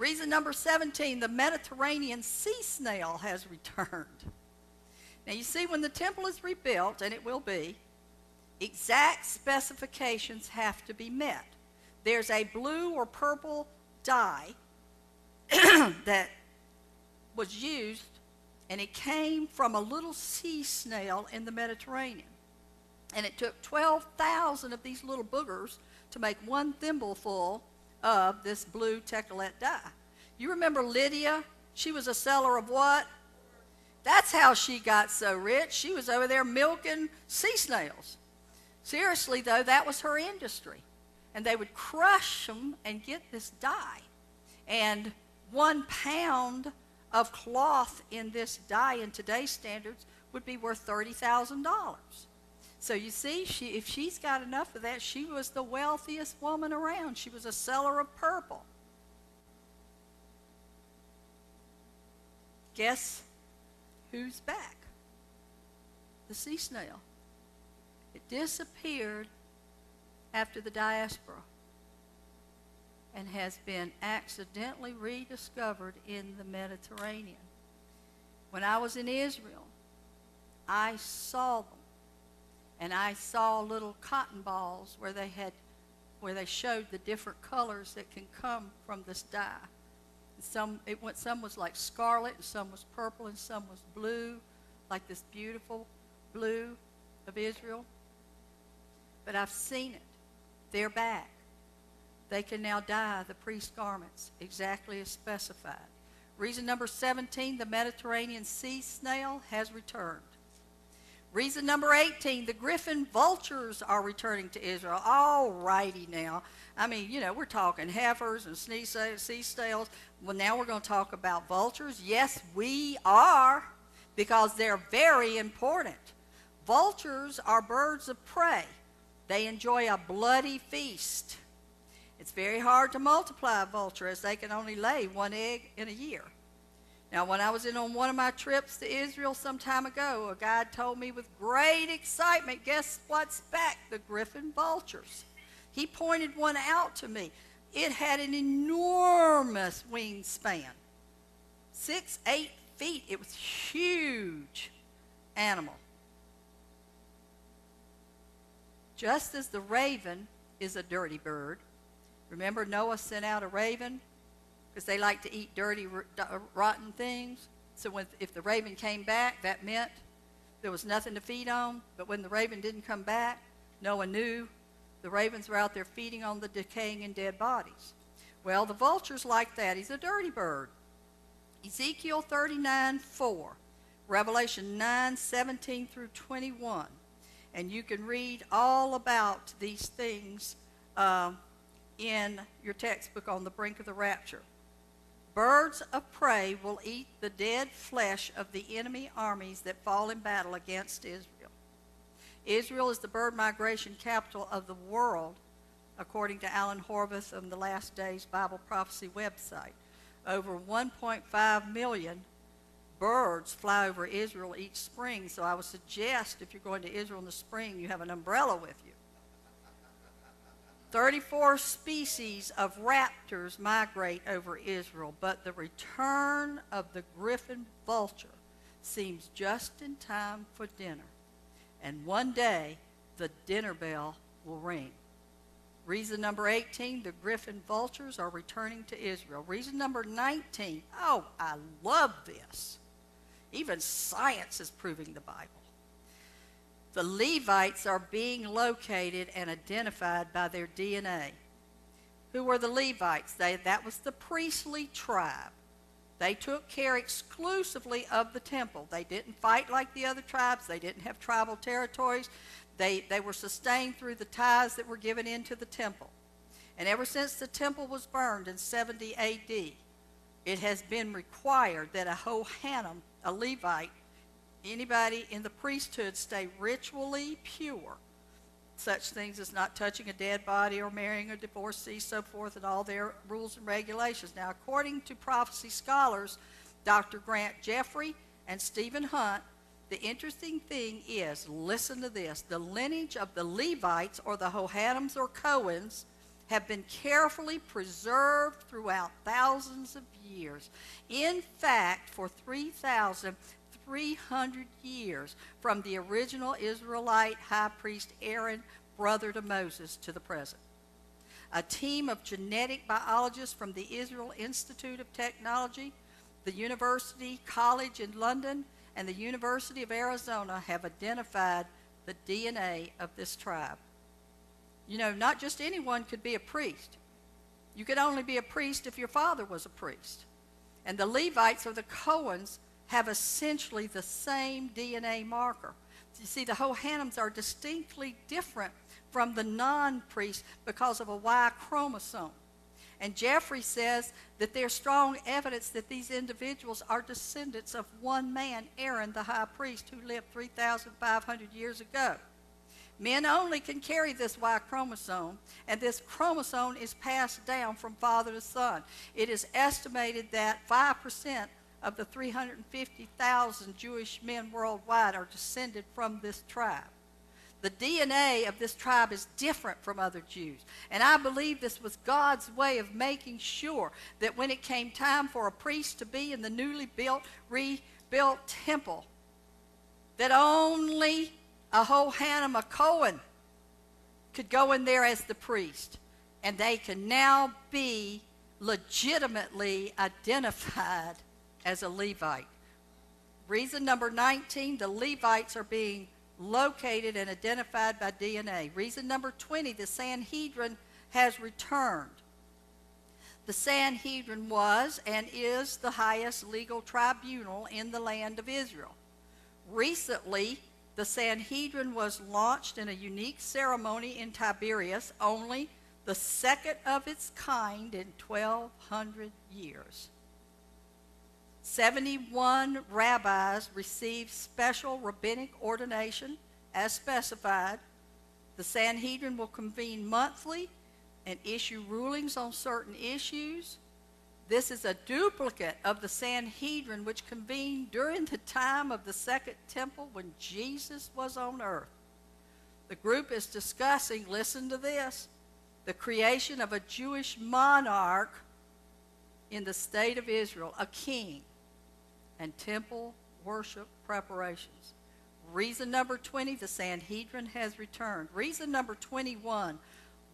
Reason number 17, the Mediterranean sea snail has returned. Now you see, when the temple is rebuilt, and it will be, exact specifications have to be met. There's a blue or purple dye that was used, and it came from a little sea snail in the Mediterranean. And it took 12,000 of these little boogers to make one thimbleful of this blue tecolette dye. You remember Lydia? She was a seller of what? That's how she got so rich. She was over there milking sea snails. Seriously, though, that was her industry. And they would crush them and get this dye. And 1 pound of cloth in this dye in today's standards would be worth $30,000. So you see, if she's got enough of that, she was the wealthiest woman around. She was a seller of purple. Guess who's back? The sea snail. It disappeared after the diaspora and has been accidentally rediscovered in the Mediterranean. When I was in Israel, I saw them. And I saw little cotton balls where they showed the different colors that can come from this dye. Some was like scarlet, and some was purple, and some was blue, like this beautiful blue of Israel. But I've seen it. They're back. They can now dye the priest's garments exactly as specified. Reason number 17, the Mediterranean sea snail has returned. Reason number 18, the griffin vultures are returning to Israel. All righty now. I mean, you know, we're talking heifers and sea snails. Well, now we're going to talk about vultures. Yes, we are, because they're very important. Vultures are birds of prey. They enjoy a bloody feast. It's very hard to multiply a vulture, as they can only lay 1 egg in a year. Now, when I was on one of my trips to Israel some time ago, a guide told me with great excitement, guess what's back? The griffin vultures. He pointed one out to me. It had an enormous wingspan, 6-8 feet. It was a huge animal. Just as the raven is a dirty bird. Remember, Noah sent out a raven because they like to eat dirty, rotten things. So if the raven came back, that meant there was nothing to feed on. But when the raven didn't come back, Noah knew the ravens were out there feeding on the decaying and dead bodies. Well, the vulture's like that. He's a dirty bird. Ezekiel 39:4, Revelation 9:17 through 21. And you can read all about these things in your textbook on the Brink of the Rapture. Birds of prey will eat the dead flesh of the enemy armies that fall in battle against Israel. Israel is the bird migration capital of the world, according to Alan Horvath on the Last Days Bible Prophecy website. Over 1.5 million birds fly over Israel each spring, so I would suggest if you're going to Israel in the spring, you have an umbrella with you. 34 species of raptors migrate over Israel, but the return of the griffin vulture seems just in time for dinner. And one day, the dinner bell will ring. Reason number 18, the griffin vultures are returning to Israel. Reason number 19, oh, I love this. Even science is proving the Bible. The Levites are being located and identified by their DNA. Who were the Levites? That was the priestly tribe. They took care exclusively of the temple. They didn't fight like the other tribes. They didn't have tribal territories. They were sustained through the tithes that were given into the temple. And ever since the temple was burned in 70 A.D., it has been required that a Hohanim, a Levite, anybody in the priesthood, stay ritually pure. Such things as not touching a dead body or marrying a divorcee, so forth, and all their rules and regulations. Now, according to prophecy scholars, Dr. Grant Jeffrey and Stephen Hunt, the interesting thing is, listen to this, the lineage of the Levites, or the Hohanims or Cohens, have been carefully preserved throughout thousands of years. In fact, for 3,300 years, from the original Israelite high priest Aaron, brother to Moses, to the present. A team of genetic biologists from the Israel Institute of Technology, the University College in London, and the University of Arizona have identified the DNA of this tribe. You know, not just anyone could be a priest. You could only be a priest if your father was a priest. And the Levites or the Cohens have essentially the same DNA marker. You see, the Johannams are distinctly different from the non-priests because of a Y chromosome. And Jeffrey says that there's strong evidence that these individuals are descendants of one man, Aaron the high priest, who lived 3,500 years ago. Men only can carry this Y chromosome, and this chromosome is passed down from father to son. It is estimated that 5% of the 350,000 Jewish men worldwide are descended from this tribe. The DNA of this tribe is different from other Jews. And I believe this was God's way of making sure that when it came time for a priest to be in the newly rebuilt temple, that only a Johannam, a Cohen, could go in there as the priest. And they can now be legitimately identified as a Levite. Reason number 19, the Levites are being located and identified by DNA. Reason number 20, the Sanhedrin has returned. The Sanhedrin was and is the highest legal tribunal in the land of Israel. Recently, the Sanhedrin was launched in a unique ceremony in Tiberias, only the second of its kind in 1,200 years. 71 rabbis received special rabbinic ordination as specified. The Sanhedrin will convene monthly and issue rulings on certain issues. This is a duplicate of the Sanhedrin which convened during the time of the Second Temple when Jesus was on earth. The group is discussing, listen to this, the creation of a Jewish monarch in the state of Israel, a king, and temple worship preparations. Reason number 20, the Sanhedrin has returned. Reason number 21,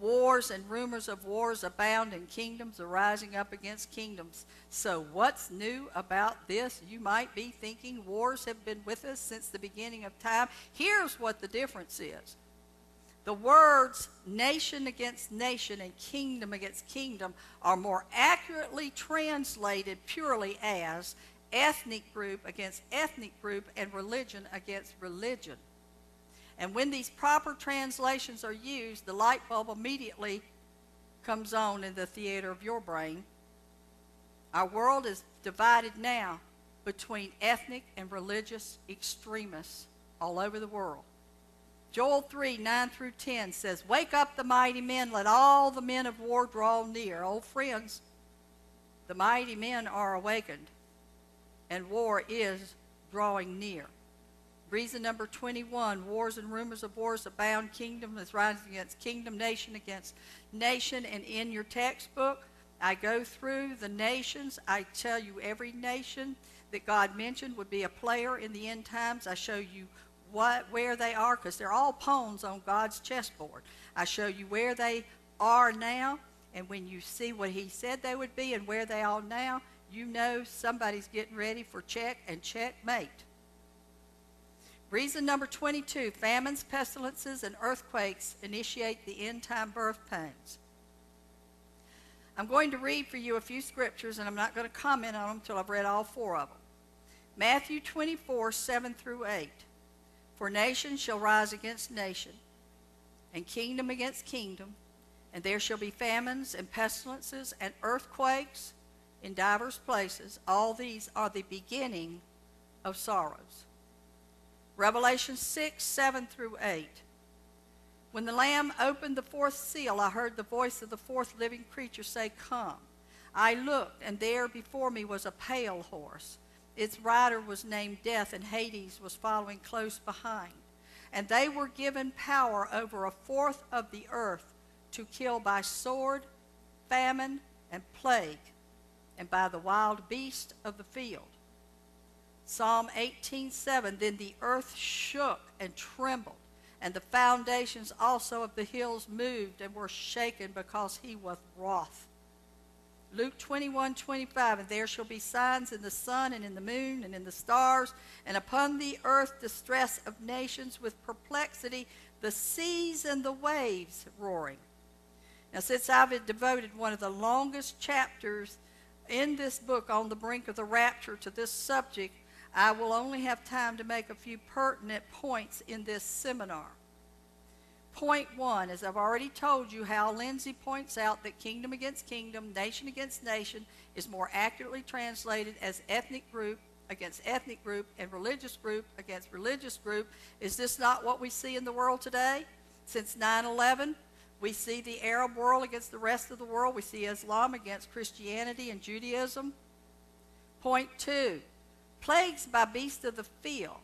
wars and rumors of wars abound and kingdoms are rising up against kingdoms. So what's new about this? You might be thinking wars have been with us since the beginning of time. Here's what the difference is. The words nation against nation and kingdom against kingdom are more accurately translated purely as ethnic group against ethnic group and religion against religion. And when these proper translations are used, the light bulb immediately comes on in the theater of your brain. Our world is divided now between ethnic and religious extremists all over the world. Joel 3, 9 through 10 says, "Wake up the mighty men, let all the men of war draw near." Old friends, the mighty men are awakened, and war is drawing near. Reason number 21, wars and rumors of wars abound. Kingdom is rising against kingdom, nation against nation. And in your textbook, I go through the nations. I tell you every nation that God mentioned would be a player in the end times. I show you where they are, because they're all pawns on God's chessboard. I show you where they are now, and when you see what he said they would be and where they are now, you know somebody's getting ready for check and checkmate. Reason number 22, famines, pestilences, and earthquakes initiate the end-time birth pains. I'm going to read for you a few scriptures, and I'm not going to comment on them until I've read all four of them. Matthew 24, 7 through 8. "For nation shall rise against nation, and kingdom against kingdom, and there shall be famines and pestilences and earthquakes in divers places. All these are the beginning of sorrows." Revelation 6, 7 through 8. "When the Lamb opened the fourth seal, I heard the voice of the fourth living creature say, 'Come.' I looked, and there before me was a pale horse. Its rider was named Death, and Hades was following close behind. And they were given power over a fourth of the earth to kill by sword, famine, and plague, and by the wild beast of the field. Psalm 18:7, then the earth shook and trembled, and the foundations also of the hills moved and were shaken, because he was wroth. Luke 21:25, and there shall be signs in the sun and in the moon and in the stars, and upon the earth distress of nations with perplexity, the seas and the waves roaring. Now, since I've devoted one of the longest chapters in this book on the brink of the rapture to this subject, I will only have time to make a few pertinent points in this seminar. Point 1, as I've already told you, Hal Lindsey points out that kingdom against kingdom, nation against nation, is more accurately translated as ethnic group against ethnic group and religious group against religious group. Is this not what we see in the world today? Since 9/11, we see the Arab world against the rest of the world. We see Islam against Christianity and Judaism. Point 2, plagues by beasts of the field